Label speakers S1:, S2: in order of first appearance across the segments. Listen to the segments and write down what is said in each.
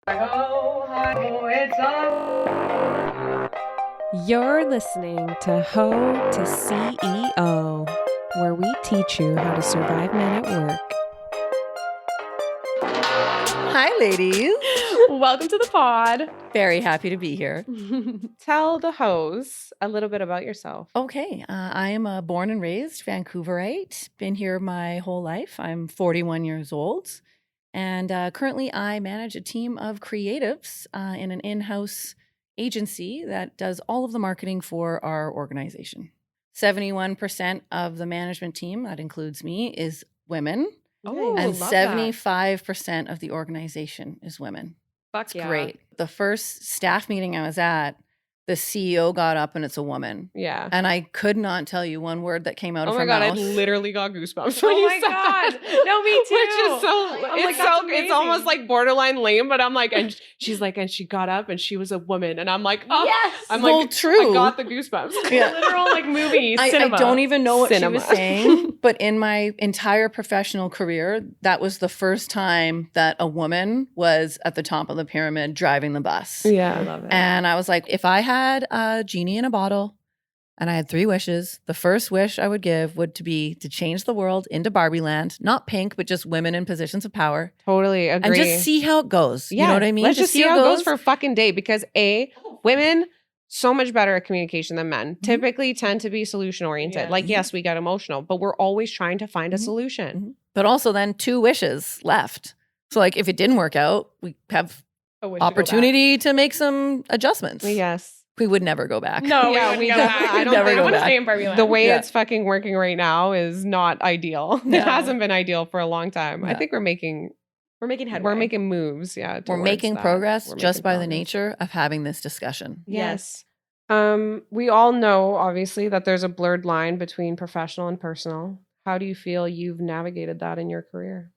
S1: Ho, ho, it's up.
S2: You're listening to Ho to CEO, where we teach you how to survive men at work.
S3: Hi, ladies.
S2: Welcome to the pod.
S3: Very happy to be here.
S2: Tell the hoes a little bit about yourself.
S3: Okay, I am a born and raised Vancouverite. Been here my whole life. I'm 41 years old. And currently I manage a team of creatives in an in-house agency that does all of the marketing for our organization. 71% of the management team, that includes me, is women.
S2: Oh,
S3: And
S2: love that.
S3: 75% of the organization is women.
S2: Fuck
S3: It's
S2: yeah.
S3: great. The first staff meeting I was at, the CEO got up and it's a woman.
S2: Yeah.
S3: And I could not tell you one word that came out
S2: Oh
S3: of
S2: my
S3: her
S2: God, I
S3: mouth.
S2: literally got goosebumps.
S1: Oh
S2: when you
S1: my
S2: said
S1: God.
S2: that.
S1: No, me too.
S2: Which is so,
S1: I'm
S2: it's
S1: like, that's
S2: so, it's
S1: amazing.
S2: almost like borderline lame, but I'm like, and she's like, and she got up and she was a woman. And I'm like, oh,
S1: Yes.
S2: I'm
S3: Well,
S2: like,
S3: true.
S2: I got the goosebumps.
S3: Yeah.
S1: Literal like movie
S3: I
S1: cinema.
S3: don't even know what
S2: Cinema.
S3: she was saying, but in my entire professional career, that was the first time that a woman was at the top of the pyramid driving the bus.
S1: I
S2: Yeah.
S1: love it.
S3: And I was like, if I had a genie in a bottle and I had 3 wishes, the first wish I would give would be to change the world into Barbie land, not pink, but just women in positions of power,
S2: Totally agree.
S3: and just see how it goes.
S2: Yeah.
S3: You know what I mean?
S2: Let's just see how it goes for a fucking day because women so much better at communication than men. Typically tend to be solution oriented.
S1: Yes.
S2: Like, yes, we get emotional, but we're always trying to find a
S3: Mhm.
S2: solution.
S3: Mhm. But also then 2 wishes left. So like if it didn't work out, we have
S1: I wish to go
S3: opportunity to make some adjustments.
S2: Yes.
S3: We would never go back.
S1: back. No,
S2: Yeah,
S1: we
S2: we
S1: wouldn't go
S2: definitely-
S1: back.
S2: I don't
S3: Never
S2: think-
S3: go
S1: I want to
S3: back.
S1: stay in Barbie Land.
S2: The way
S3: Yeah.
S2: it's fucking working right now is not ideal.
S3: No.
S2: It hasn't been ideal for a long time. I
S3: Yeah.
S2: think we're making
S1: headway.
S2: we're making moves. Yeah,
S3: We're
S2: towards
S3: making
S2: that.
S3: progress
S2: We're
S3: just
S2: making
S3: by the
S2: progress.
S3: nature of having this discussion.
S2: Yes. We all know obviously that there's a blurred line between professional and personal. How do you feel you've navigated that in your career?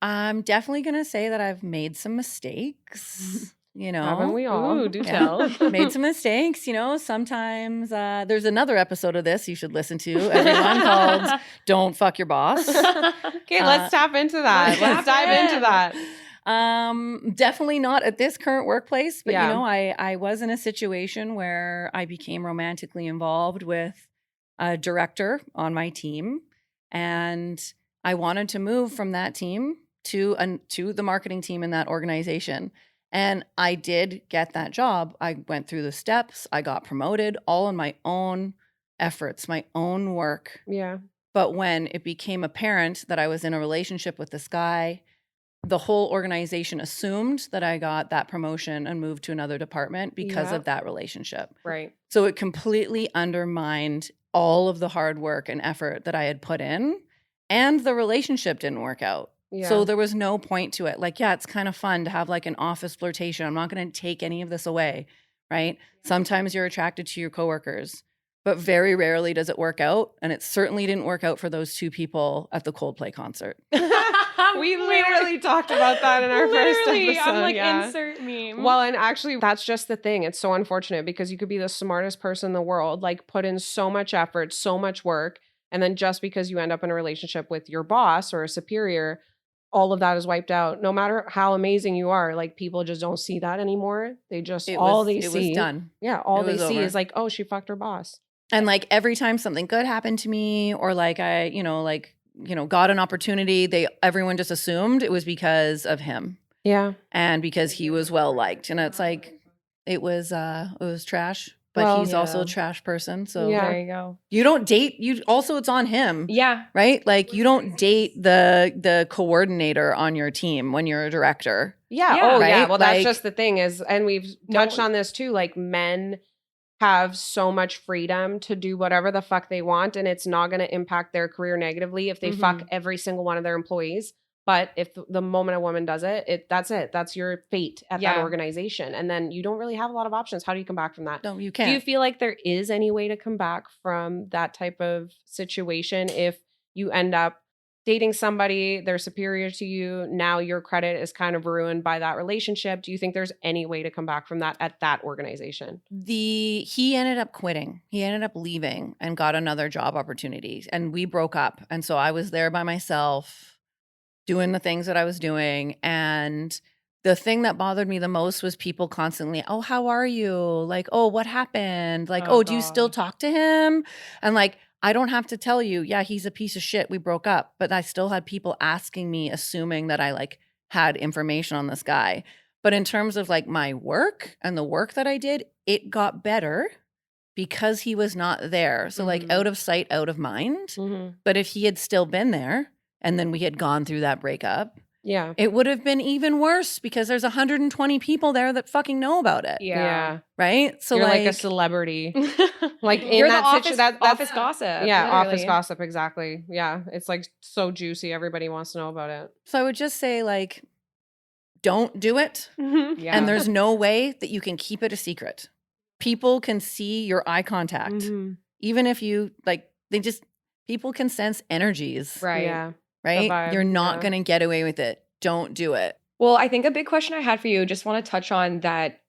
S3: I'm definitely going to say that I've made some mistakes, you know.
S2: Haven't we all?
S1: Ooh, do
S3: Yeah.
S1: tell.
S3: Made some mistakes, you know. Sometimes there's another episode of this you should listen to, everyone, called Don't Fuck Your Boss.
S2: Okay, let's tap into that. Let's dive into that.
S3: Definitely not at this current workplace, but
S2: Yeah.
S3: you know, I was in a situation where I became romantically involved with a director on my team, and I wanted to move from that team to the marketing team in that organization. And I did get that job. I went through the steps. I got promoted all in my own efforts, my own work.
S2: Yeah.
S3: But when it became apparent that I was in a relationship with this guy, the whole organization assumed that I got that promotion and moved to another department because
S2: Yeah.
S3: of that relationship.
S2: Right.
S3: So it completely undermined all of the hard work and effort that I had put in, and the relationship didn't work out.
S2: Yeah.
S3: So there was no point to it. Like, yeah, it's kind of fun to have like an office flirtation. I'm not going to take any of this away, right? Sometimes you're attracted to your coworkers, but very rarely does it work out. And it certainly didn't work out for those 2 people at the Coldplay concert.
S2: We literally talked about that in our first
S1: Literally,
S2: episode.
S1: I'm like,
S2: yeah.
S1: insert meme.
S2: Well, and actually, that's just the thing. It's so unfortunate because you could be the smartest person in the world, like put in so much effort, so much work. And then just because you end up in a relationship with your boss or a superior, all of that is wiped out. No matter how amazing you are, like people just don't see that anymore. They just,
S3: It
S2: all
S3: was,
S2: they
S3: it
S2: see.
S3: was done.
S2: Yeah. All
S3: It
S2: they
S3: was
S2: see
S3: over.
S2: is like, oh, she fucked her boss.
S3: And like every time something good happened to me, or like I, got an opportunity, everyone just assumed it was because of him
S2: Yeah.
S3: and because he was well liked. And it's like it was trash, but
S2: Well,
S3: he's also
S1: yeah.
S3: a trash person. So
S2: Yeah.
S1: There you go.
S3: you don't date it's on him.
S1: Yeah.
S3: Right? Like you don't date the coordinator on your team when you're a director.
S2: Yeah.
S1: Yeah.
S2: Oh, yeah.
S3: Right?
S2: Well, that's
S3: Like-
S2: just the thing is, and we've
S1: No-
S2: touched on this too, like men have so much freedom to do whatever the fuck they want, and it's not going to impact their career negatively if they fuck every single one of their employees. But if the moment a woman does it, that's it. That's your fate at that
S1: Yeah.
S2: organization. And then you don't really have a lot of options. How do you come back from that?
S3: No, you
S2: Do you
S3: can't.
S2: feel like there is any way to come back from that type of situation if you end up dating somebody, they're superior to you, now your credit is kind of ruined by that relationship? Do you think there's any way to come back from that at that organization?
S3: He ended up quitting. He ended up leaving and got another job opportunity, and we broke up. And so I was there by myself doing the things that I was doing, and the thing that bothered me the most was people constantly, oh, how are you? Like, oh, what happened? Like,
S2: Oh,
S3: oh, do you still
S2: God.
S3: talk to him? And like, I don't have to tell you, yeah, he's a piece of shit. We broke up. But I still had people asking me, assuming that I like had information on this guy. But in terms of like my work and the work that I did, it got better because he was not there. So like out of sight, out of mind.
S2: Mhm.
S3: But if he had still been there and then we had gone through that breakup,
S2: Yeah.
S3: it would have been even worse because there's 120 people there that fucking know about it.
S2: Yeah.
S3: Right? So
S2: You're like a
S3: like
S2: celebrity. Like in
S1: You're
S2: that
S1: the office,
S2: situation, that's
S1: office gossip.
S2: yeah, office
S1: literally.
S2: gossip, exactly. Yeah, it's like so juicy. Everybody wants to know about it.
S3: so I would just say like don't do it.
S2: Yeah,
S3: And there's no way that you can keep it a secret. People can see your eye contact.
S2: Mhm.
S3: Even if you like people can sense energies.
S1: Right.
S2: Yeah,
S3: Right?
S2: vibe,
S3: You're not
S2: yeah.
S3: going to get away with it. Don't do it.
S1: Well, I think a big question I had for you, just want to touch on that,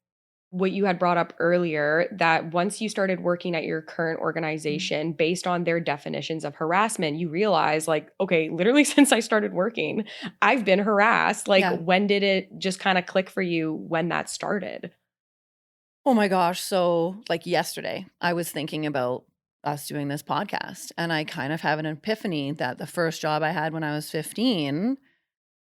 S1: what you had brought up earlier, that once you started working at your current organization, based on their definitions of harassment, you realize like, okay, literally since I started working, I've been harassed. Like,
S3: Yeah.
S1: when did it just kind of click for you when that started?
S3: Oh my gosh. So, like yesterday, I was thinking about us doing this podcast, and I kind of have an epiphany that the first job I had when I was 15,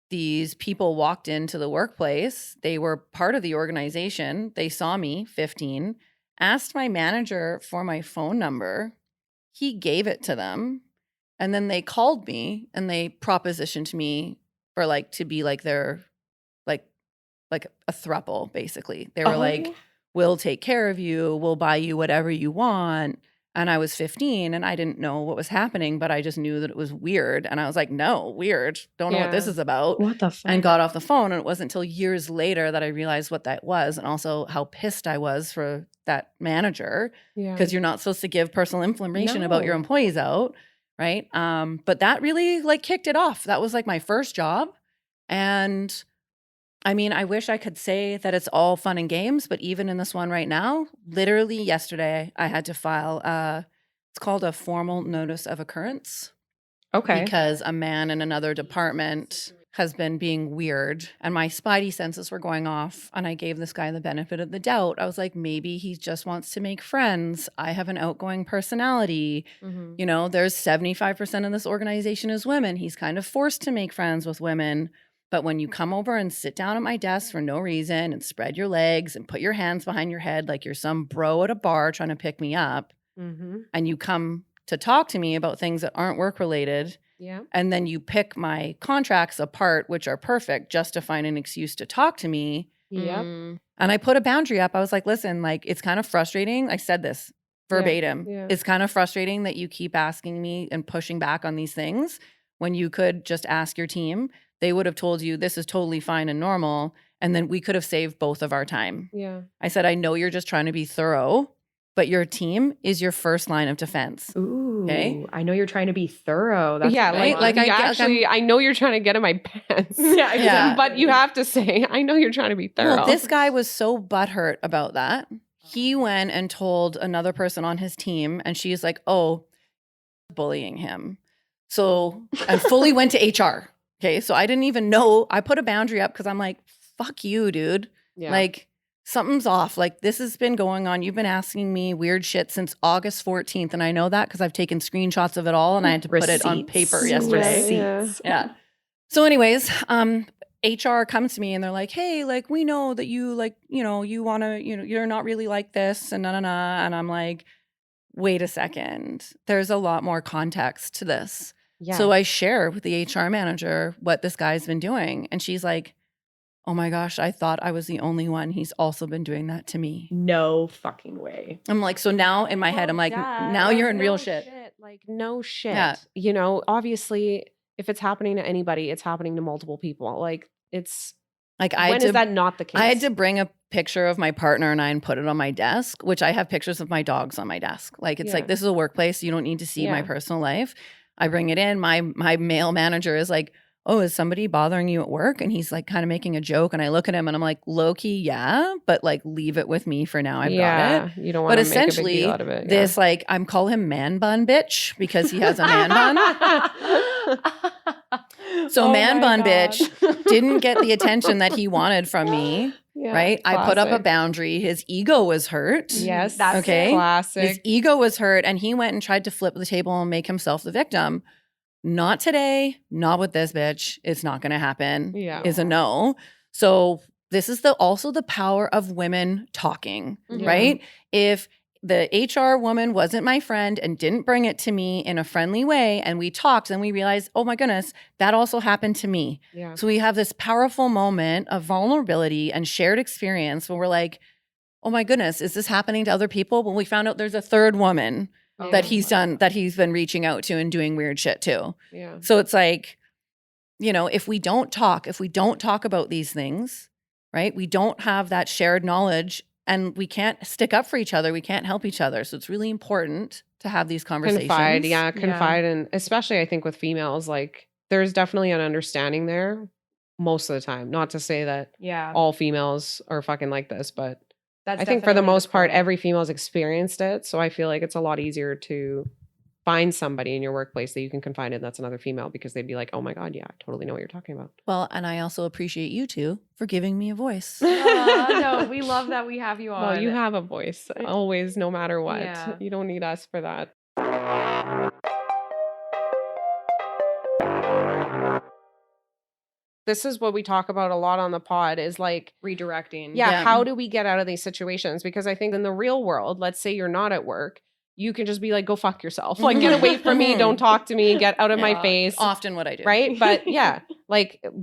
S3: these people walked into the workplace. They were part of the organization. They saw me, 15, asked my manager for my phone number. He gave it to them. And then they called me and they propositioned me for like to be like their like a throuple, basically. They were like, we'll take care of you, we'll buy you whatever you want. And I was 15 and I didn't know what was happening, but I just knew that it was weird. And I was like, no, weird. Don't know what this
S2: Yeah.
S3: is about.
S1: What the fuck?
S3: And got off the phone. And it wasn't until years later that I realized what that was and also how pissed I was for that manager
S2: Yeah,
S3: because you're not supposed to give personal information about your
S1: No.
S3: employees out. Right. But that really like kicked it off. That was like my first job. And I mean, I wish I could say that it's all fun and games, but even in this one right now, literally yesterday, I had to file it's called a formal notice of occurrence
S1: Okay.
S3: because a man in another department has been being weird and my spidey senses were going off and I gave this guy the benefit of the doubt. I was like, maybe he just wants to make friends. I have an outgoing personality.
S2: Mhm.
S3: You know, there's 75% of this organization is women. He's kind of forced to make friends with women. But when you come over and sit down at my desk for no reason and spread your legs and put your hands behind your head like you're some bro at a bar trying to pick me up,
S2: Mhm.
S3: and you come to talk to me about things that aren't work related,
S2: Yeah,
S3: and then you pick my contracts apart, which are perfect, just to find an excuse to talk to me.
S2: yep.
S3: And I put a boundary up. I was like, listen, like, it's kind of frustrating. I said this verbatim.
S2: yeah.
S3: It's kind of frustrating that you keep asking me and pushing back on these things when you could just ask your team. They would have told you this is totally fine and normal. And then we could have saved both of our time.
S2: Yeah.
S3: I said, I know you're just trying to be thorough, but your team is your first line of defense.
S1: Ooh.
S3: Okay.
S1: I know you're trying to be thorough. That's
S2: Yeah,
S3: right.
S2: like
S3: Like,
S2: I know you're trying to get in my pants.
S1: Yeah,
S3: exactly.
S2: But you have to say, I know you're trying to be thorough.
S3: Well, this guy was so butthurt about that. He went and told another person on his team, and she's like, oh, bullying him. So, and fully went to HR. Okay. So I didn't even know. I put a boundary up because I'm like, fuck you, dude.
S2: Yeah.
S3: Like, something's off. Like, this has been going on. You've been asking me weird shit since August 14th. And I know that because I've taken screenshots of it all and I had to put it on
S1: Receipts.
S3: paper yesterday.
S2: Yeah.
S3: Yeah. So anyways, HR comes to me and they're like, hey, like, we know that you like, you know, you want to, you know, you're not really like this and na. And I'm like, wait a second. There's a lot more context to this.
S2: Yeah.
S3: So I share with the HR manager what this guy's been doing. And she's like, oh my gosh, I thought I was the only one. He's also been doing that to me.
S1: No fucking way.
S3: I'm like, so now in my head, I'm like, now you're in real shit.
S2: Like, no shit.
S3: Yeah.
S2: You know, obviously, if it's happening to anybody, it's happening to multiple people. Like, it's
S3: Like,
S2: when is that not the case?
S3: I had to bring a picture of my partner and I and put it on my desk, which I have pictures of my dogs on my desk. Like, it's like,
S2: Yeah.
S3: this is a workplace. You don't need to see my
S2: Yeah.
S3: personal life. I bring it in. My male manager is like, oh, is somebody bothering you at work? And he's like kind of making a joke. And I look at him and I'm like, low key, yeah, but like leave it with me for now. I've got it.
S2: You don't
S3: But
S2: want to make a big deal
S3: essentially,
S2: out of it.
S3: this like, I'm call him man bun bitch because he has a man bun. So man bun bitch didn't get the attention that he wanted from me. Right? I put up a boundary. His ego was hurt.
S2: Yes.
S1: That's
S3: okay.
S2: Classic.
S3: His ego was hurt and he went and tried to flip the table and make himself the victim. Not today, not with this bitch. It's not going to happen.
S2: Yeah.
S3: Is a no. So this is also the power of women talking, right? If the HR woman wasn't my friend and didn't bring it to me in a friendly way and we talked and we realized, oh my goodness, that also happened to me.
S2: Yeah.
S3: So we have this powerful moment of vulnerability and shared experience where we're like, oh my goodness, is this happening to other people? When we found out there's a third woman that he's been reaching out to and doing weird shit too.
S2: Yeah.
S3: So it's like, if we don't talk about these things, right? We don't have that shared knowledge and we can't stick up for each other. We can't help each other. So it's really important to have these conversations.
S2: Confide. And especially I think with females, like there's definitely an understanding there most of the time. Not to say that all females are fucking like this, but I think for the most part, every female's experienced it. So I feel like it's a lot easier to find somebody in your workplace that you can confide in that's another female because they'd be like, oh my God, yeah, I totally know what you're talking about.
S3: Well, and I also appreciate you two for giving me a voice.
S1: No, we love that we have you on.
S2: Well, you have a voice always, no matter what.
S1: Yeah.
S2: You don't need us for that. This is what we talk about a lot on the pod is like
S1: redirecting.
S2: How do we get out of these situations? Because I think in the real world, let's say you're not at work, you can just be like, go fuck yourself. Like, get away from me. Don't talk to me. Get out of my face.
S3: Often what I do.
S2: Right? But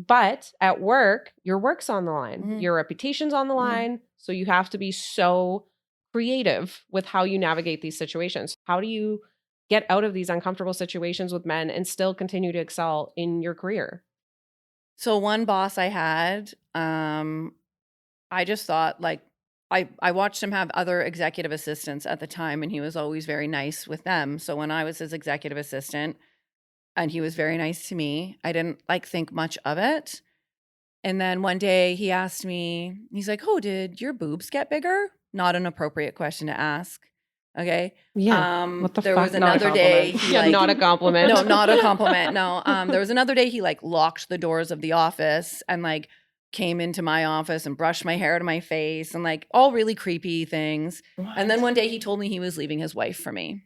S2: but at work, your work's on the line. Your reputation's on the line. So you have to be so creative with how you navigate these situations. How do you get out of these uncomfortable situations with men and still continue to excel in your career?
S3: So one boss I had, I just thought like, I watched him have other executive assistants at the time and he was always very nice with them. So when I was his executive assistant and he was very nice to me, I didn't think much of it. And then one day he asked me, he's like, oh, did your boobs get bigger? Not an appropriate question to ask. Okay.
S2: Yeah. What the
S3: there
S2: fuck?
S3: was another day.
S2: Not a compliment.
S3: No, not a compliment. No. There was another day he locked the doors of the office and came into my office and brushed my hair to my face and all really creepy things. What? And then one day he told me he was leaving his wife for me.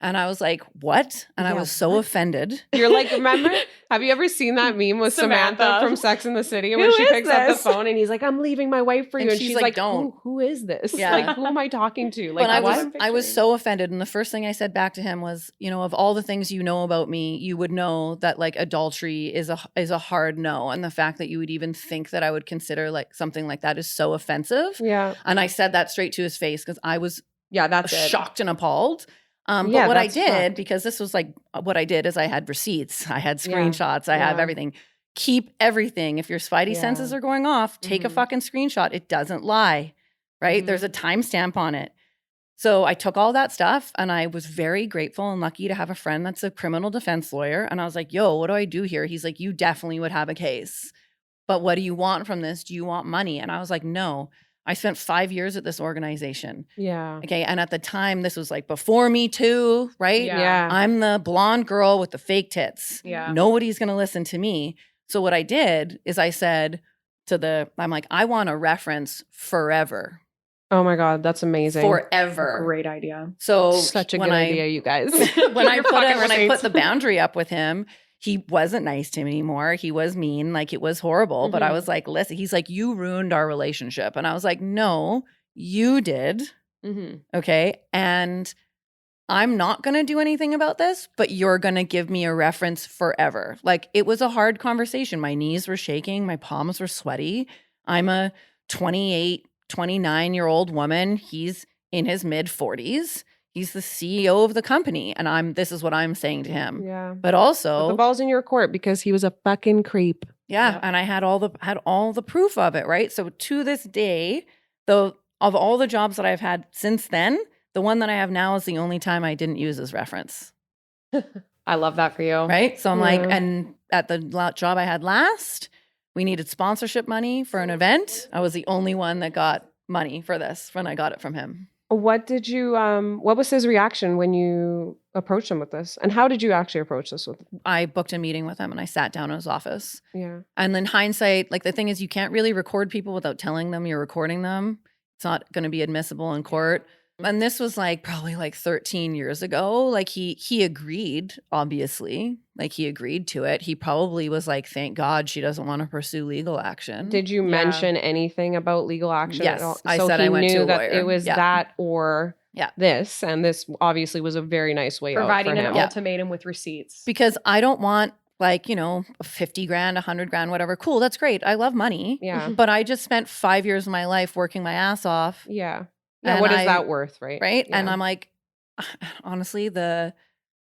S3: And I was like, what? And I was so offended.
S2: You're like, remember? Have you ever seen that meme with Samantha from Sex and the City when she picks up the phone and he's like, I'm leaving my wife for you. And she's like, don't. Who is this? Yeah. Who am I talking to?
S3: But I was so offended. And the first thing I said back to him was, of all the things you know about me, you would know that adultery is a hard no. And the fact that you would even think that I would consider something like that is so offensive.
S2: Yeah.
S3: And I said that straight to his face because I was shocked and appalled. But what I did, because this was what I did is I had receipts, I had screenshots, I have everything. Keep everything. If your spidey senses are going off, take a fucking screenshot. It doesn't lie, right? There's a timestamp on it. So I took all that stuff and I was very grateful and lucky to have a friend that's a criminal defense lawyer. And I was like, yo, what do I do here? He's like, you definitely would have a case. But what do you want from this? Do you want money? And I was like, no. I spent 5 years at this organization.
S2: Yeah.
S3: Okay. And at the time, this was before Me Too, right?
S2: Yeah.
S3: I'm the blonde girl with the fake tits.
S1: Yeah.
S3: Nobody's going to listen to me. So what I did is I said I'm like, I want a reference forever.
S2: Oh my God. That's amazing.
S3: Forever.
S1: Great idea.
S3: So
S2: such a good idea, you guys.
S3: when I put the boundary up with him, he wasn't nice to me anymore. He was mean. It was horrible. But I was like, listen, he's like, you ruined our relationship. And I was like, no, you did. Okay. And I'm not going to do anything about this, but you're going to give me a reference forever. It was a hard conversation. My knees were shaking. My palms were sweaty. I'm a 28, 29-year-old woman. He's in his mid 40s. He's the CEO of the company. And this is what I'm saying to him.
S2: Yeah.
S3: But also
S2: the ball's in your court because he was a fucking creep.
S3: Yeah. Yep. And I had all the proof of it, right? So to this day, of all the jobs that I've had since then, the one that I have now is the only time I didn't use as reference.
S1: I love that for you.
S3: Right. So I'm like,
S2: Yeah.
S3: and at the job I had last, we needed sponsorship money for an event. I was the only one that got money for this when I got it from him.
S2: What did you what was his reaction when you approached him with this? And how did you actually approach this with
S3: I booked a meeting with him and I sat down in his office.
S2: Yeah.
S3: And in hindsight, like the thing is, you can't really record people without telling them you're recording them. It's not going to be admissible in court. And this was like probably like 13 years ago. Like he agreed, obviously. Like he agreed to it. He probably was like, thank God she doesn't want to pursue legal action.
S2: Did you mention anything about legal action at
S3: Yes,
S2: all?
S3: I
S2: So
S3: said
S2: he
S3: I went to
S2: knew
S3: a
S2: that
S3: lawyer.
S2: it was
S3: Yeah.
S2: that or
S3: Yeah.
S2: this, and this obviously was a very nice way
S1: Providing
S2: out for
S1: an
S2: him.
S3: Yeah.
S1: ultimatum with receipts.
S3: Because I don't want like, 50 grand, 100 grand, whatever. Cool. That's great. I love money.
S2: Yeah.
S3: But I just spent 5 years of my life working my ass off.
S2: Yeah. Yeah.
S3: And
S2: What is
S3: I-
S2: that worth, right?
S3: Right.
S2: Yeah.
S3: And I'm like, honestly, the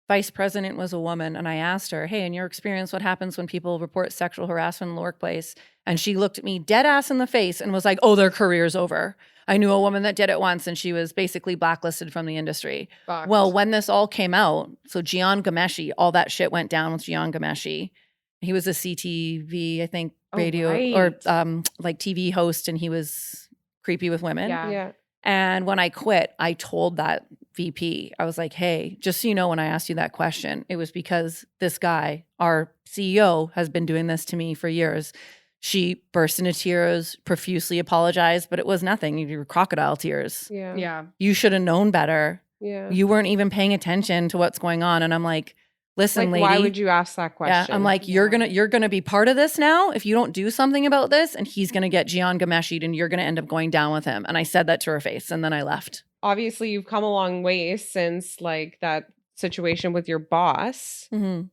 S3: vice president was a woman. And I asked her, hey, in your experience, what happens when people report sexual harassment in the workplace? And she looked at me dead ass in the face and was like, oh, their career's over. I knew a woman that did it once and she was basically blacklisted from the industry.
S1: Fucked.
S3: Well, when this all came out, so Gian Gameshi, all that shit went down with Gian Gameshi. He was a CTV, I think,
S1: Oh,
S3: radio
S1: right.
S3: or like TV host, and he was creepy with women.
S1: Yeah.
S2: Yeah.
S3: And when I quit, I told that VP, I was like, hey, just so you know, when I asked you that question, it was because this guy, our CEO, has been doing this to me for years. She burst into tears, profusely apologized, but it was nothing. You were crocodile tears.
S2: Yeah.
S1: Yeah.
S3: You should have known better.
S2: Yeah.
S3: You weren't even paying attention to what's going on. And I'm like, listen,
S2: Like,
S3: lady.
S2: why would you ask that question?
S3: Yeah, I'm like, you're gonna be part of this now if you don't do something about this, and he's gonna get Gian Gameshi'd and you're gonna end up going down with him. And I said that to her face, and then I left.
S2: Obviously, you've come a long way since like that situation with your boss.
S3: Mm-hmm.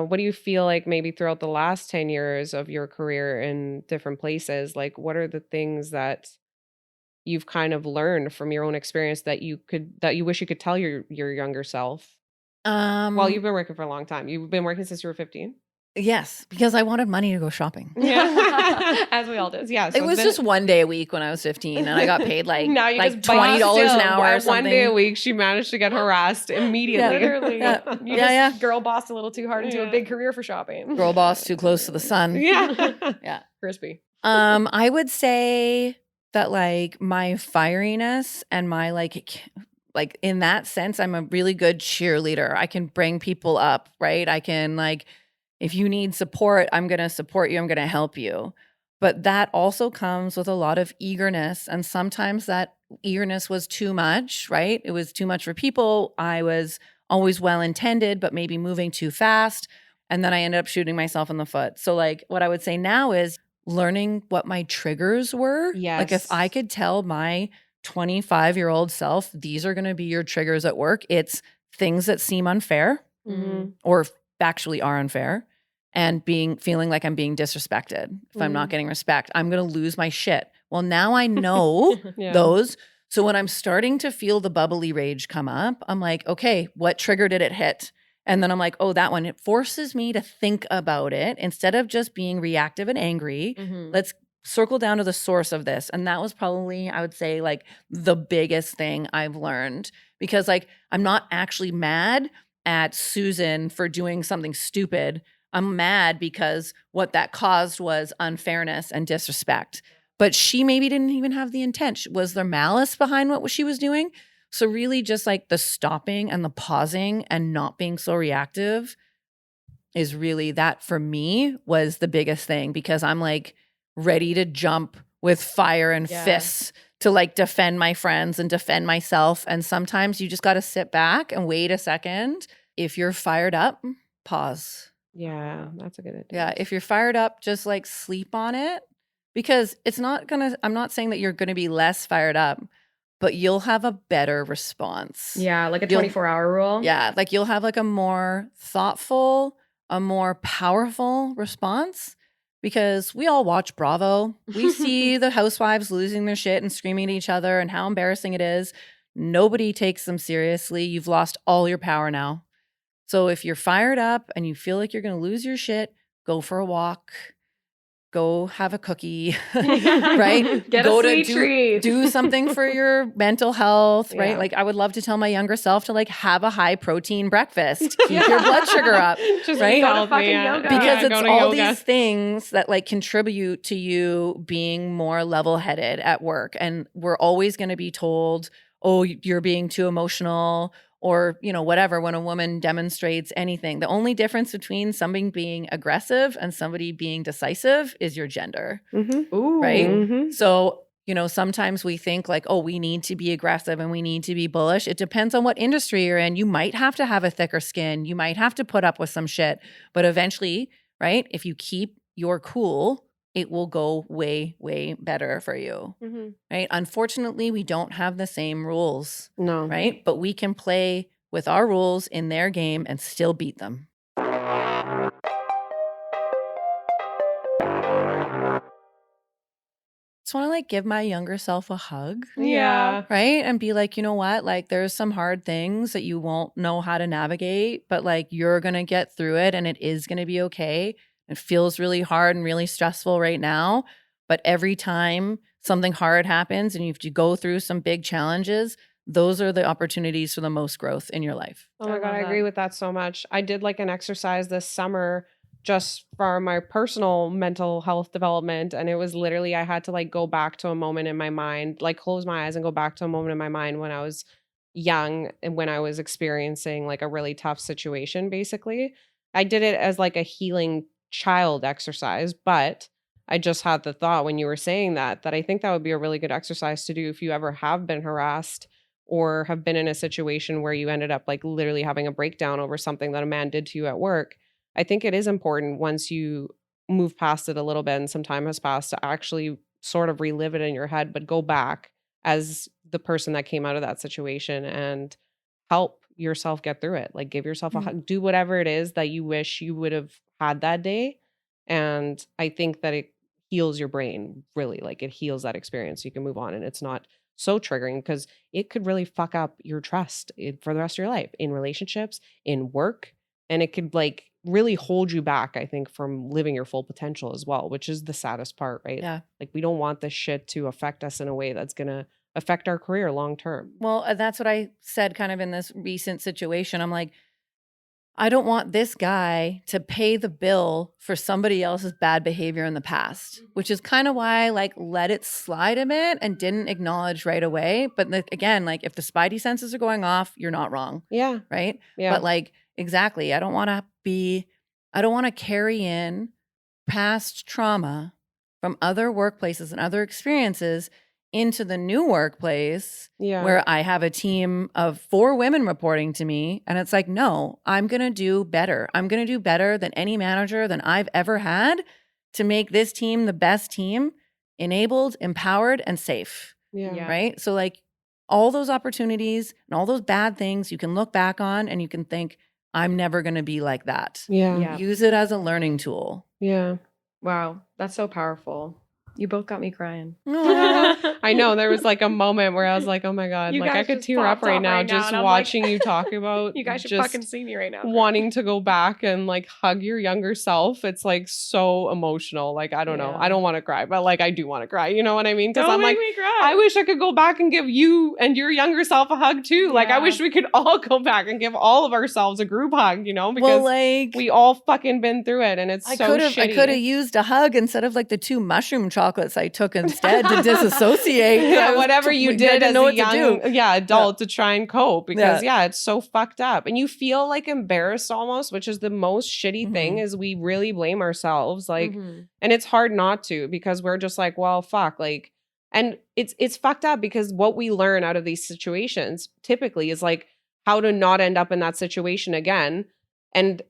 S2: What do you feel like maybe throughout the last 10 years of your career in different places? Like, what are the things that you've kind of learned from your own experience that you wish you could tell your younger self? Well, you've been working for a long time. You've been working since you were 15.
S3: Yes, because I wanted money to go shopping.
S2: Yeah.
S1: As we all did.
S2: Yeah. So
S3: It was just one day a week when I was 15, and I got paid like
S2: now you
S3: like
S2: just bite
S3: $20 an
S2: still.
S3: hour or something.
S2: One day a week, she managed to get harassed immediately.
S1: Literally.
S3: Yeah.
S1: You
S3: Yeah,
S1: just girl bossed a little too hard into a
S2: Yeah.
S1: big career for shopping.
S3: Girl boss too close to the sun.
S2: Yeah.
S1: Crispy.
S3: I would say that like my fieriness and my like in that sense, I'm a really good cheerleader. I can bring people up, right? I can like, if you need support, I'm going to support you. I'm going to help you. But that also comes with a lot of eagerness. And sometimes that eagerness was too much, right? It was too much for people. I was always well-intended, but maybe moving too fast. And then I ended up shooting myself in the foot. So like what I would say now is learning what my triggers were. Like if
S2: Yes.
S3: I could tell my 25-year-old self, these are going to be your triggers at work. It's things that seem unfair
S2: Mhm.
S3: or actually are unfair, and feeling like I'm being disrespected. If I'm not
S2: Mhm.
S3: getting respect, I'm going to lose my shit. Well, now I know
S2: Yeah.
S3: those. So when I'm starting to feel the bubbly rage come up, I'm like, okay, what trigger did it hit? And then I'm like, oh, that one. It forces me to think about it instead of just being reactive and angry.
S1: Mhm.
S3: Let's circle down to the source of this. And that was probably, I would say, like the biggest thing I've learned, because like I'm not actually mad at Susan for doing something stupid. I'm mad because what that caused was unfairness and disrespect. But she maybe didn't even have the intent. Was there malice behind what she was doing? So really just like the stopping and the pausing and not being so reactive is really, that for me was the biggest thing, because I'm like ready to jump with fire and
S1: Yeah.
S3: fists to like defend my friends and defend myself. And sometimes you just got to sit back and wait a second. If you're fired up, pause.
S2: Yeah, that's a good idea.
S3: Yeah, if you're fired up, just like sleep on it, because it's not gonna, I'm not saying that you're gonna be less fired up, but you'll have a better response.
S1: Yeah, like a
S3: You'll-
S1: 24-hour rule.
S3: Yeah, like you'll have like a more thoughtful, a more powerful response, because we all watch Bravo. We see the housewives losing their shit and screaming at each other and how embarrassing it is. Nobody takes them seriously. You've lost all your power now. So if you're fired up and you feel like you're going to lose your shit, go for a walk. go have a cookie, right?
S1: Get
S3: Go
S1: a
S3: to
S1: sweet treat.
S3: do something for your mental health, right?
S2: Yeah.
S3: Like I would love to tell my younger self to like have a high protein breakfast, keep your blood sugar up,
S2: Just
S3: right?
S1: Go to
S2: healthy,
S1: fucking
S2: yeah.
S1: yoga.
S3: Because
S2: Yeah,
S3: it's
S2: go to
S3: all
S2: yoga.
S3: these things that like contribute to you being more level-headed at work. And we're always going to be told, oh, you're being too emotional or, you know, whatever, when a woman demonstrates anything. The only difference between somebody being aggressive and somebody being decisive is your gender,
S2: Mm-hmm.
S1: Ooh.
S3: right?
S2: Mm-hmm.
S3: So, you know, sometimes we think like, oh, we need to be aggressive and we need to be bullish. It depends on what industry you're in. You might have to have a thicker skin. You might have to put up with some shit. But eventually, right, if you keep your cool, it will go way, way better for you,
S2: Mm-hmm.
S3: right? Unfortunately, we don't have the same rules,
S2: No.
S3: right? But we can play with our rules in their game and still beat them. Just want to like give my younger self a hug,
S2: Yeah.
S3: right? And be like, you know what? Like there's some hard things that you won't know how to navigate, but like you're going to get through it and it is going to be okay. It feels really hard and really stressful right now, but every time something hard happens and you have to go through some big challenges, those are the opportunities for the most growth in your life.
S2: Oh my
S1: I
S2: God,
S1: love
S2: I agree
S1: that.
S2: with that so much. I did like an exercise this summer just for my personal mental health development. And it was literally, I had to like go back to a moment in my mind, like close my eyes and go back to a moment in my mind when I was young and when I was experiencing like a really tough situation, basically. I did it as like a healing child exercise, but I just had the thought when you were saying that I think that would be a really good exercise to do if you ever have been harassed or have been in a situation where you ended up like literally having a breakdown over something that a man did to you at work. I think it is important once you move past it a little bit and some time has passed to actually sort of relive it in your head, but go back as the person that came out of that situation and help yourself get through it. Like give yourself a
S3: Mm.
S2: hug, do whatever it is that you wish you would have had that day. And I think that it heals your brain, really. Like it heals that experience. You can move on and it's not so triggering because it could really fuck up your trust for the rest of your life in relationships, in work, and it could like really hold you back, I think, from living your full potential as well, which is the saddest part, right?
S3: Yeah.
S2: Like we don't want this shit to affect us in a way that's going to affect our career long term.
S3: Well, that's what I said kind of in this recent situation. I'm like, I don't want this guy to pay the bill for somebody else's bad behavior in the past, which is kind of why I like let it slide a bit and didn't acknowledge right away. But again, like if the spidey senses are going off, you're not wrong,
S2: Yeah.
S3: right?
S2: Yeah.
S3: But like exactly, I don't want to carry in past trauma from other workplaces and other experiences into the new workplace
S2: Yeah.
S3: where I have a team of 4 women reporting to me. And it's like, no, I'm going to do better. I'm going to do better than any manager than I've ever had to make this team the best team, enabled, empowered, and safe.
S2: Yeah.
S1: Yeah.
S3: Right. So, like, all those opportunities and all those bad things you can look back on and you can think, I'm never going to be like that.
S2: Yeah.
S1: Yeah.
S3: Use it as a learning tool.
S2: Yeah.
S1: Wow, that's so powerful. You both got me crying.
S2: I know there was like a moment where I was like, oh my God,
S1: You
S2: like I
S1: guys
S2: could
S1: just
S2: tear up
S1: popped
S2: right
S1: off
S2: now
S1: right now,
S2: just
S1: and I'm
S2: watching
S1: like-
S2: you talk about
S1: You guys should
S2: just
S1: fucking see me right now.
S2: wanting to go back and like hug your younger self. It's like so emotional. Like, I don't know.
S1: Yeah.
S2: I don't want to cry, but like I do want to cry. You know what I mean? Because
S1: Don't
S2: I'm
S1: make
S2: like,
S1: me cry.
S2: I wish I could go back and give you and your younger self a hug too. Like, I
S1: Yeah.
S2: wish we could all go back and give all of ourselves a group hug, you know, because
S3: Well, like,
S2: we all fucking been through it and it's
S3: I
S2: so
S3: could have
S2: shitty.
S3: used a hug instead of like the 2 mushroom chocolates I took instead to disassociate.
S2: Yeah, whatever you did as a young adult to try and cope because it's so fucked up and you feel like embarrassed almost, which is the most shitty thing is we really blame ourselves like
S1: Mhm.
S2: and it's hard not to because we're just like, well, fuck, like, and it's fucked up because what we learn out of these situations typically is like how to not end up in that situation again. And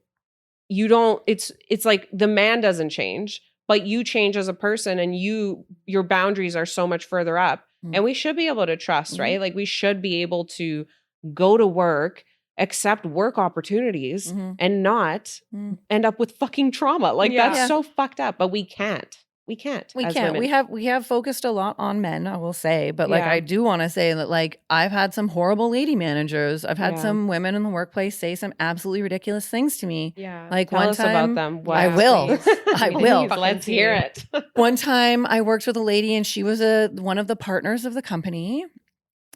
S2: you don't, it's like the man doesn't change, but you change as a person and your boundaries are so much further up.
S3: Mhm.
S2: And we should be able to trust,
S3: Mhm.
S2: right? Like we should be able to go to work, accept work opportunities
S3: Mhm.
S2: and not
S3: Mhm.
S2: end up with fucking trauma. Like
S1: Yeah.
S2: that's so fucked up, but we can't. we can't.
S3: We
S2: as
S3: can't.
S2: women.
S3: We have focused a lot on men, I will say, but like
S2: Yeah.
S3: I do want to say that like I've had some horrible lady managers. I've had
S2: Yeah.
S3: some women in the workplace say some absolutely ridiculous things to me.
S1: Yeah.
S3: Like
S2: Tell
S3: one
S2: us
S3: time,
S2: about them.
S1: Yeah,
S3: I will.
S1: please.
S3: I
S1: Please.
S3: will.
S1: Fucking
S2: Let's hear
S1: tea.
S2: it.
S3: One time I worked with a lady and she was one of the partners of the company.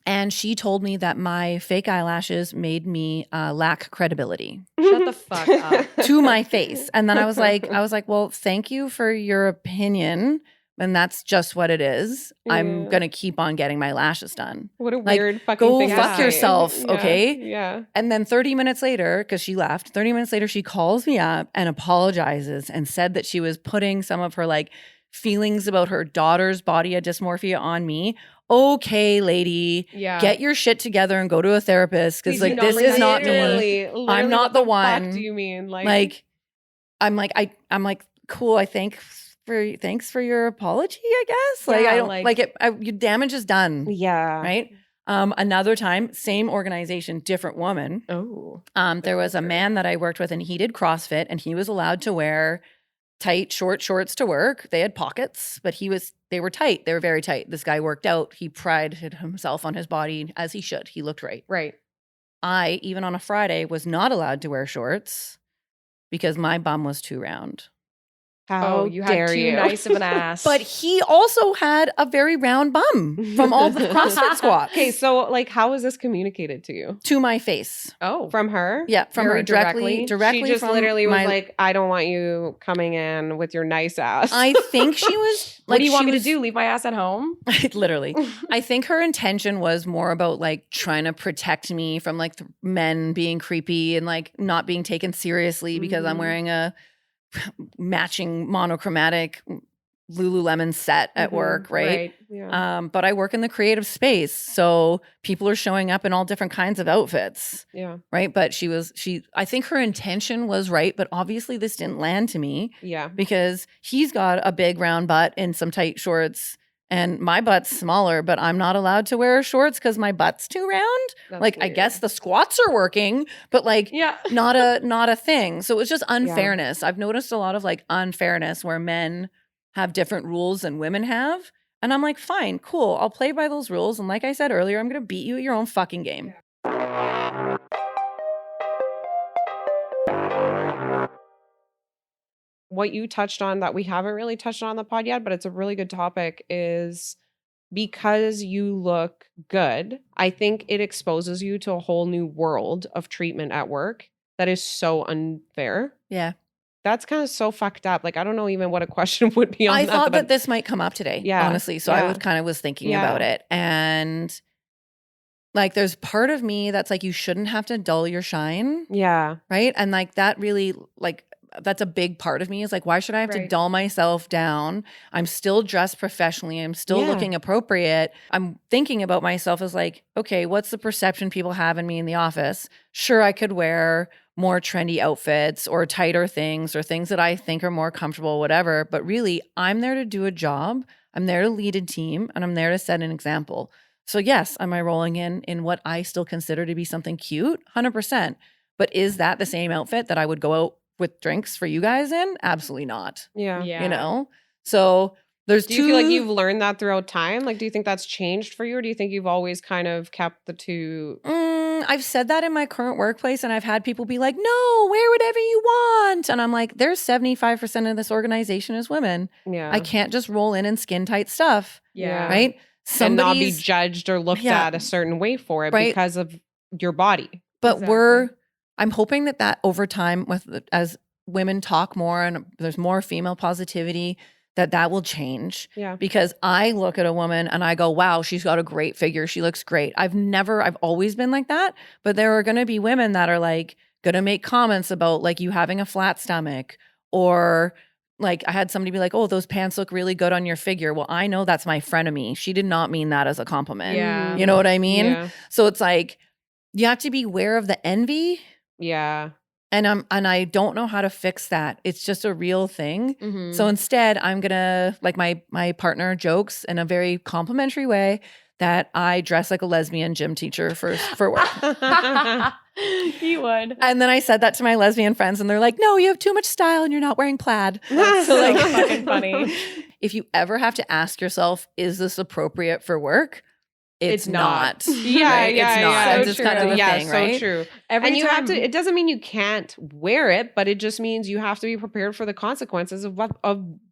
S3: And she told me that my fake eyelashes made me lack credibility
S1: Shut the fuck up.
S3: to my face. And then I was like, well, thank you for your opinion. And that's just what it is. I'm
S2: Yeah.
S3: going to keep on getting my lashes done.
S2: What a
S3: Like,
S2: weird fucking
S3: go
S2: thing to
S3: fuck
S2: say.
S3: yourself,
S2: Yeah.
S3: okay?
S2: Yeah.
S3: And then 30 minutes later, because she left, 30 minutes later, she calls me up and apologizes and said that she was putting some of her like feelings about her daughter's body dysmorphia on me. Okay, lady,
S1: Yeah.
S3: get your shit together and go to a therapist because
S1: Please do
S3: like
S1: not
S3: this
S1: bring
S3: is
S1: that
S3: not
S1: into
S3: me.
S1: work.
S2: Literally,
S3: I'm not
S2: what
S3: the
S2: fuck
S3: one.
S2: do you mean?
S3: Like I'm like cool. Thanks for your apology, I guess. Like
S1: Yeah,
S3: I don't
S1: like-
S3: like it. Your damage is done,
S2: yeah.
S3: right? Another time, same organization, different woman.
S1: Oh.
S3: There was a
S1: culture.
S3: man that I worked with, and he did CrossFit, and he was allowed to wear tight, short shorts to work. They had pockets, but they were tight. They were very tight. This guy worked out. He prided himself on his body as he should. He looked right.
S1: Right.
S3: I, even on a Friday, was not allowed to wear shorts because my bum was too round.
S2: How
S1: Oh, you
S2: dare
S1: had too
S2: you?
S1: nice of an ass.
S3: But he also had a very round bum from all the CrossFit squats.
S2: Okay, so like, how was this communicated to you?
S3: To my face.
S1: oh.
S2: From her?
S3: Yeah, from
S1: Very
S3: her directly.
S2: She just
S3: from
S2: literally was
S3: my-
S2: like, I don't want you coming in with your nice ass.
S3: I think she was
S1: What
S3: like,
S1: do you want
S3: she
S1: me
S3: was-
S1: to do? Leave my ass at home?
S3: Literally. I think her intention was more about like trying to protect me from like men being creepy and like not being taken seriously because I'm
S2: Mhm.
S3: wearing a matching monochromatic Lululemon set at
S2: Mhm.
S3: work, right?
S2: Yeah.
S3: But I work in the creative space, so people are showing up in all different kinds of outfits,
S2: Yeah.
S3: right? But I think her intention was right, but obviously this didn't land to me
S2: Yeah.
S3: because he's got a big round butt and some tight shorts. And my butt's smaller, but I'm not allowed to wear shorts because my butt's too round.
S2: That's
S3: like I
S2: weird.
S3: guess the squats are working, but like
S1: Yeah.
S3: not a thing. So it's just unfairness. I've noticed a lot of like unfairness where men have different rules than women have. And I'm like, fine, cool. I'll play by those rules. And like I said earlier, I'm gonna beat you at your own fucking game.
S2: What you touched on that we haven't really touched on the pod yet, but it's a really good topic is because you look good, I think it exposes you to a whole new world of treatment at work that is so unfair.
S3: Yeah.
S2: That's kind of so fucked up. Like, I don't know even what a question would be on
S3: I
S2: that.
S3: thought
S2: but
S3: that this might come up today,
S2: Yeah,
S3: honestly. So I
S2: yeah.
S3: was kind of was thinking
S2: Yeah.
S3: about it. And like there's part of me that's like, you shouldn't have to dull your shine.
S2: Yeah.
S3: Right. And like that really like that's a big part of me is like, why should I have to
S1: Right.
S3: dull myself down? I'm still dressed professionally. I'm still
S2: Yeah.
S3: looking appropriate. I'm thinking about myself as like, okay, what's the perception people have in me in the office? Sure, I could wear more trendy outfits or tighter things or things that I think are more comfortable, whatever. But really, I'm there to do a job. I'm there to lead a team and I'm there to set an example. So yes, am I rolling in what I still consider to be something cute? 100%. But is that the same outfit that I would go out with drinks for you guys in? Absolutely not.
S2: Yeah.
S1: Yeah.
S3: You know? So there's
S2: Do you feel like you've learned that throughout time? Like, do you think that's changed for you? Or do you think you've always kind of kept the two?
S3: I've said that in my current workplace and I've had people be like, no, wear whatever you want. And I'm like, there's 75% of this organization is women.
S2: Yeah.
S3: I can't just roll in skin tight stuff,
S1: Yeah.
S3: right?
S2: And not be
S3: Somebody's,
S2: judged or looked
S3: Yeah.
S2: at a certain way for it
S3: Right.
S2: because of your body.
S3: but
S1: Exactly.
S3: I'm hoping that over time as women talk more and there's more female positivity, that will change.
S2: Yeah.
S3: Because I look at a woman and I go, wow, she's got a great figure. She looks great. I've always been like that. But there are going to be women that are like going to make comments about like you having a flat stomach or like I had somebody be like, oh, those pants look really good on your figure. Well, I know that's my frenemy. She did not mean that as a compliment.
S1: Yeah.
S3: You know what I mean?
S2: Yeah.
S3: So it's like, you have to be aware of the envy.
S2: Yeah.
S3: And I don't know how to fix that. It's just a real thing.
S1: Mhm.
S3: So instead, I'm gonna like my partner jokes in a very complimentary way that I dress like a lesbian gym teacher for work.
S1: He would.
S3: And then I said that to my lesbian friends, and they're like, "No, you have too much style, and you're not wearing plaid."
S1: That's
S3: So,
S1: so
S3: like-
S1: fucking funny.
S3: if you ever have to ask yourself, is this appropriate for work? It's not.
S2: Yeah,
S3: right?
S2: yeah,
S3: It's not.
S2: yeah.
S3: It's
S1: So
S3: just kind of
S1: true.
S3: a
S2: Yeah,
S3: thing,
S2: so
S3: right?
S2: true.
S1: Every
S2: And you have to,
S1: time-
S2: it doesn't mean you can't wear it, but it just means you have to be prepared for the consequences of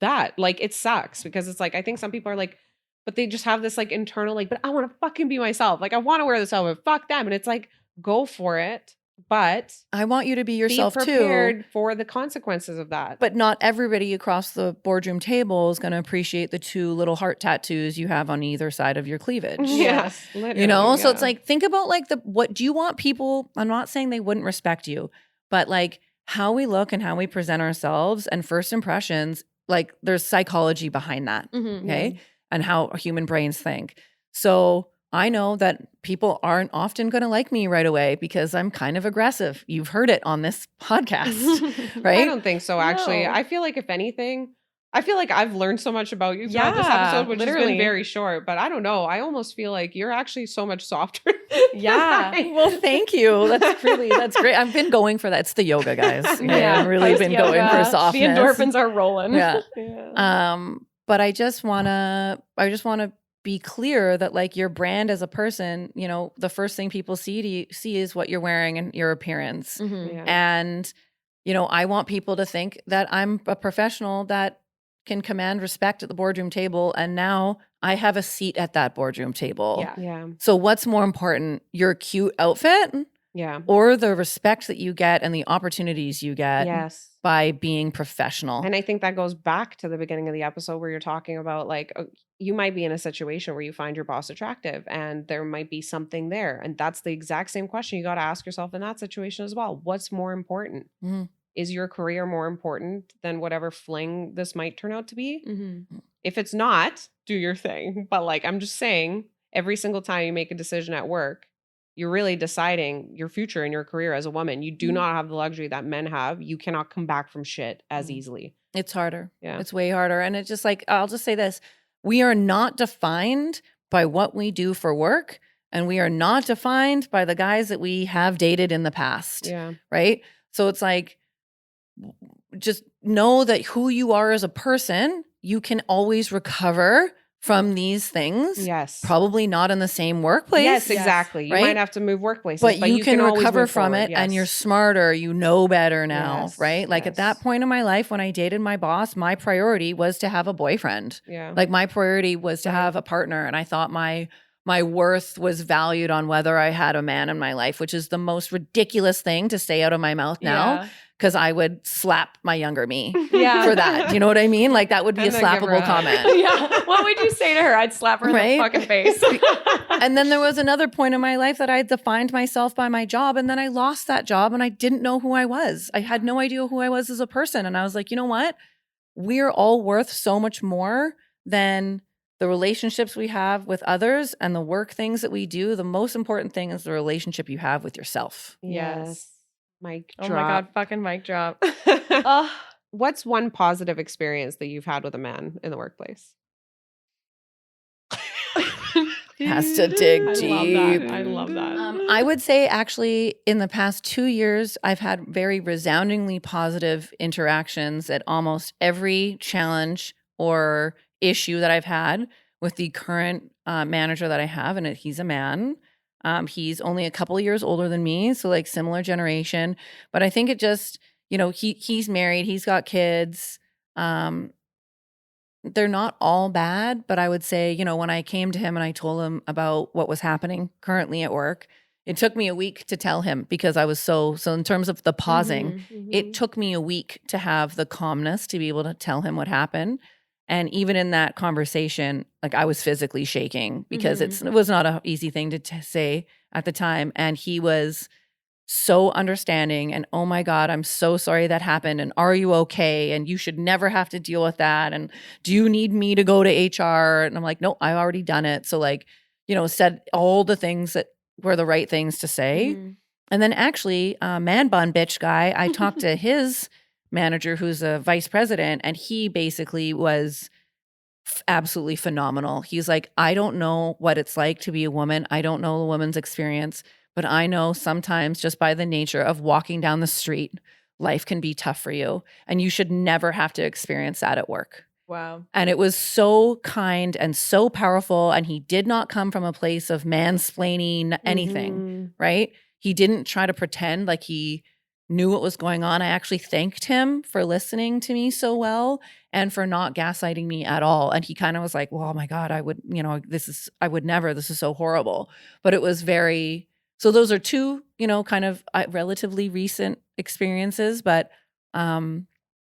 S2: that. Like, it sucks because it's like, I think some people are like, but they just have this like internal, like, but I want to fucking be myself. Like, I want to wear this outfit. Fuck them. And it's like, go for it. But
S3: I want you to be
S2: be
S3: yourself too.
S2: prepared for the consequences of that.
S3: But not everybody across the boardroom table is going to appreciate the 2 little heart tattoos you have on either side of your cleavage.
S2: yes, literally,
S3: You know, so it's
S2: yeah.
S3: like, think about like what do you want people? I'm not saying they wouldn't respect you, but like how we look and how we present ourselves and first impressions, like there's psychology behind that.
S1: Mhm.
S3: Okay. And how human brains think. So I know that people aren't often going to like me right away because I'm kind of aggressive. You've heard it on this podcast, right?
S2: I don't think so, actually.
S1: No.
S2: I feel like, if anything, I feel like I've learned so much about you throughout this
S1: Yeah,
S2: episode, which has
S1: literally.
S2: been very short, but I don't know. I almost feel like you're actually so much softer.
S1: Yeah.
S3: Well, thank you. That's great. I've been going for that. It's the yoga, guys.
S2: Yeah,
S3: I've really been going for
S1: post-yoga,
S3: softness.
S1: The endorphins are rolling.
S3: Yeah.
S1: Yeah.
S3: But I just wanna be clear that like your brand as a person, you know, the first thing people see is what you're wearing and your appearance.
S1: Mhm.
S2: Yeah.
S3: And, you know, I want people to think that I'm a professional that can command respect at the boardroom table. And now I have a seat at that boardroom table.
S1: Yeah.
S2: Yeah.
S3: So what's more important, your cute outfit
S2: Yeah.
S3: or the respect that you get and the opportunities you get
S2: Yes.
S3: by being professional?
S2: And I think that goes back to the beginning of the episode where you're talking about like, you might be in a situation where you find your boss attractive and there might be something there. And that's the exact same question you got to ask yourself in that situation as well. What's more important?
S3: Mhm.
S2: Is your career more important than whatever fling this might turn out to be?
S1: Mhm.
S2: If it's not, do your thing. But like, I'm just saying, every single time you make a decision at work, you're really deciding your future in your career as a woman. You do not have the luxury that men have. You cannot come back from shit as easily.
S3: It's harder.
S2: Yeah.
S3: It's way harder. And it's just like, I'll just say this. We are not defined by what we do for work. And we are not defined by the guys that we have dated in the past.
S2: Yeah.
S3: Right. So it's like, just know that who you are as a person, you can always recover from these things.
S2: Yes.
S3: Probably not in the same workplace.
S2: Yes, exactly. You
S3: right?
S2: might have to move workplaces,
S3: But you can
S2: always
S3: recover
S2: move
S3: from
S2: forward.
S3: it and you're
S2: Yes.
S3: smarter, you know better now,
S2: Yes,
S3: right? Like at that
S2: yes.
S3: point in my life when I dated my boss, my priority was to have a boyfriend.
S2: Yeah.
S3: Like my priority was to have a partner, and I thought my worth was valued on whether I had a man in my life, which is the most ridiculous thing to say out of my mouth now, because I would slap my younger me
S1: Yeah.
S3: for that. Do you know what I mean? Like that would be
S2: And
S3: a
S2: then give her
S3: slappable
S2: a-
S3: comment.
S1: Yeah. What would you say to her? I'd slap her in
S3: Right?
S1: the fucking face.
S3: And then there was another point in my life that I defined myself by my job, and then I lost that job and I didn't know who I was. I had no idea who I was as a person. And I was like, you know what? We're all worth so much more than the relationships we have with others and the work things that we do. The most important thing is the relationship you have with yourself.
S2: Yes. Mic
S1: Oh
S2: drop.
S1: my God, fucking mic drop. Ugh.
S2: What's one positive experience that you've had with a man in the workplace?
S3: Has to dig
S1: I
S3: deep.
S1: love that. I love that.
S3: I would say actually in the past 2 years, I've had very resoundingly positive interactions at almost every challenge or issue that I've had with the current manager that I have. And he's a man. He's only a couple of years older than me. So like similar generation. But I think it just, you know, he's married. He's got kids. They're not all bad, but I would say, you know, when I came to him and I told him about what was happening currently at work, it took me a week to tell him because I was so in terms of the pausing, it took me a week to have the calmness to be able to tell him what happened. And even in that conversation, like I was physically shaking because it was not an easy thing to say at the time. And he was so understanding and, oh my God, I'm so sorry that happened. And are you okay? And you should never have to deal with that. And do you need me to go to HR? And I'm like, no, I've already done it. So like, you know, said all the things that were the right things to say. And then actually, man bun bitch guy, I talked to his manager who's a vice president, and he basically was absolutely phenomenal. He's like, I don't know what it's like to be a woman. I don't know a woman's experience. But I know sometimes just by the nature of walking down the street, life can be tough for you. And you should never have to experience that at work.
S1: Wow.
S3: And it was so kind and so powerful. And he did not come from a place of mansplaining anything,
S2: Mhm.
S3: right? He didn't try to pretend like he knew what was going on. I actually thanked him for listening to me so well and for not gaslighting me at all. And he kind of was like, well, oh my God, I would, I would never, this is so horrible. But it was very, so those are two, kind of relatively recent experiences. But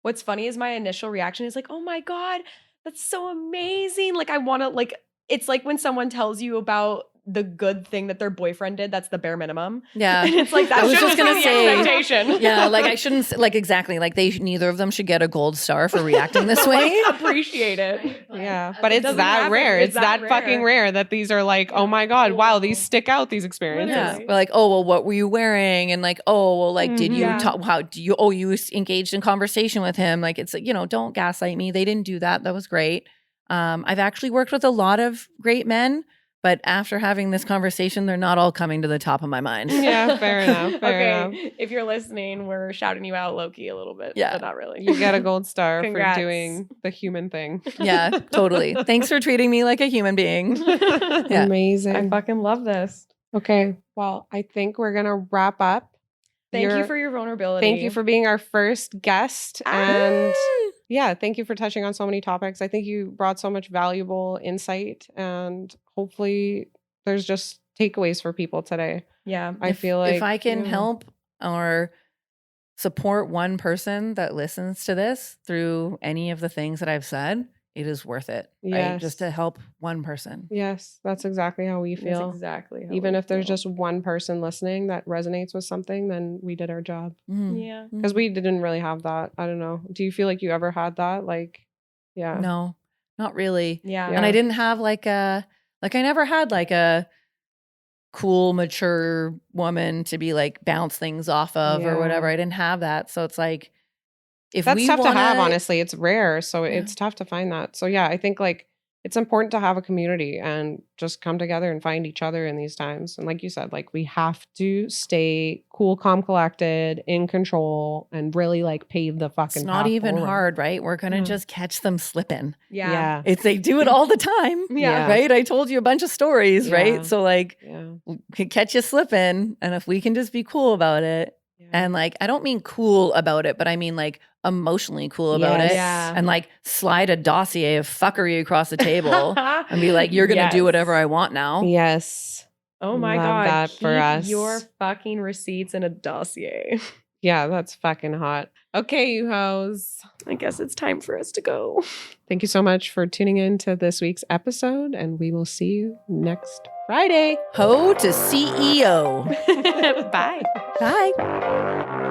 S1: What's funny is my initial reaction is like, oh my God, that's so amazing. Like, I want to, like, it's like when someone tells you about the good thing that their boyfriend did, that's the bare minimum.
S3: yeah.
S1: And it's like,
S3: I
S1: that
S3: was
S1: shouldn't
S3: just gonna
S1: be the
S3: say,
S1: expectation.
S3: yeah, like I shouldn't, like exactly, like neither of them should get a gold star for reacting this way.
S1: Appreciate it.
S2: Yeah, but
S1: It
S2: it's
S1: doesn't
S2: that
S1: happen.
S2: rare.
S1: It's
S2: It's
S1: that
S2: that fucking
S1: rare.
S2: rare that these are like, oh my God, wow, these stick out, these experiences.
S3: Yeah.
S1: Literally.
S3: We're like, oh, well, what were you wearing? And like, oh, well, like, did you
S1: Yeah.
S3: talk? How do you, you engaged in conversation with him? Like, it's like, don't gaslight me. They didn't do that. That was great. I've actually worked with a lot of great men, but after having this conversation, they're not all coming to the top of my mind.
S2: Yeah, fair enough. Fair
S1: Okay,
S2: enough.
S1: if you're listening, we're shouting you out low-key a little bit,
S3: Yeah.
S1: but not really.
S2: You get a gold star
S1: Congrats.
S2: for doing the human thing.
S3: Yeah, totally. Thanks for treating me like a human being. Yeah.
S2: Amazing.
S1: I fucking love this.
S2: Okay, well, I think we're gonna wrap up.
S1: Thank you for your vulnerability.
S2: Thank you for being our first guest, and yeah, thank you for touching on so many topics. I think you brought so much valuable insight, and hopefully, there's just takeaways for people today.
S1: Yeah.
S2: I feel like
S3: if I can
S2: yeah.
S3: help or support one person that listens to this through any of the things that I've said, it is worth it. Right? Just to
S2: Yes.
S3: help one person.
S2: Yes, that's exactly how we
S1: That's
S2: feel.
S1: exactly how
S2: Even
S1: we
S2: if there's
S1: feel.
S2: just one person listening that resonates with something, then we did our job.
S3: Mm.
S1: Yeah.
S2: Because we didn't really have that. I don't know. Do you feel like you ever had that? Like, yeah.
S3: No, not really.
S1: Yeah.
S3: And I didn't have I never had like a cool, mature woman to be like bounce things off of or whatever.
S2: Yeah.
S3: I didn't have that. So it's like, if
S2: That's
S3: we
S2: tough to have,
S3: wanna-
S2: honestly. It's rare. So
S3: Yeah.
S2: it's tough to find that. So yeah, I think like it's important to have a community and just come together and find each other in these times. And like you said, like we have to stay cool, calm, collected, in control, and really like pave the fucking
S3: It's not
S2: path
S3: even
S2: forward.
S3: hard, right? We're going to
S2: Yeah.
S3: just catch them slipping.
S1: Yeah.
S2: Yeah.
S3: They do it all the time.
S1: Yeah.
S3: Right? I told you a bunch of stories,
S2: Yeah.
S3: right? So like
S2: Yeah.
S3: we could catch you slipping. And if we can just be cool about it,
S2: Yeah.
S3: and like, I don't mean cool about it, but I mean like emotionally cool about
S2: Yes.
S3: it.
S1: Yeah.
S3: And like slide a dossier of fuckery across the table and be like, you're going to do whatever I want now.
S2: Yes.
S1: Oh my
S2: Love
S1: God.
S2: that for
S1: Keep
S2: us.
S1: your fucking receipts in a dossier.
S2: Yeah, that's fucking hot. Okay, you hoes.
S1: I guess it's time for us to go.
S2: Thank you so much for tuning in to this week's episode, and we will see you next Friday.
S3: Ho to CEO.
S1: Bye.
S3: Bye.